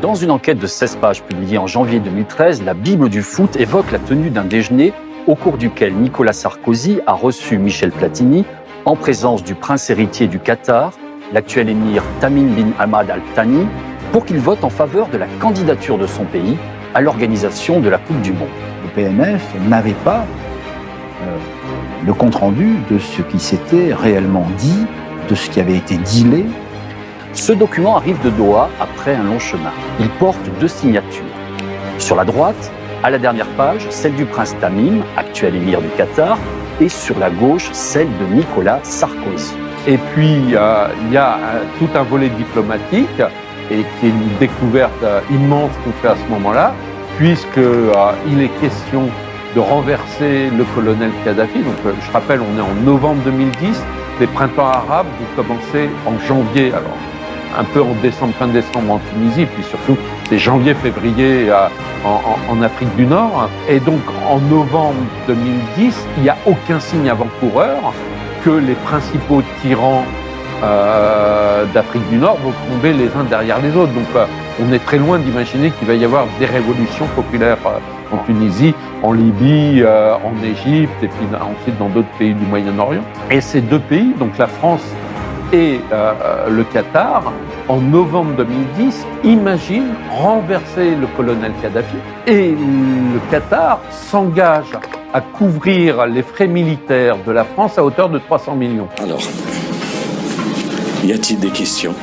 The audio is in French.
Dans une enquête de 16 pages publiée en janvier 2013, la Bible du foot évoque la tenue d'un déjeuner au cours duquel Nicolas Sarkozy a reçu Michel Platini en présence du prince héritier du Qatar, l'actuel émir Tamim bin Hamad Al Thani, pour qu'il vote en faveur de la candidature de son pays à l'organisation de la Coupe du Monde. Le PNF n'avait pas le compte-rendu de ce qui s'était réellement dit, de ce qui avait été dealé. Ce document arrive de Doha après un long chemin. Il porte 2 signatures. Sur la droite, à la dernière page, celle du prince Tamim, actuel émir du Qatar, et sur la gauche, celle de Nicolas Sarkozy. Et puis, il y a tout un volet diplomatique, et qui est une découverte immense qu'on fait à ce moment-là, puisqu'il est question de renverser le colonel Kadhafi. Donc, je rappelle, on est en novembre 2010, les printemps arabes vont commencer en janvier, alors un peu en décembre, fin décembre en Tunisie, puis surtout c'est janvier-février en Afrique du Nord. Et donc en novembre 2010, il n'y a aucun signe avant-coureur que les principaux tyrans d'Afrique du Nord vont tomber les uns derrière les autres. Donc on est très loin d'imaginer qu'il va y avoir des révolutions populaires en Tunisie, en Libye, en Égypte et puis ensuite dans d'autres pays du Moyen-Orient. Et ces 2 pays, donc la France et le Qatar, en novembre 2010, imaginent renverser le colonel Kadhafi. Et le Qatar s'engage à couvrir les frais militaires de la France à hauteur de 300 millions. Alors, y a-t-il des questions ?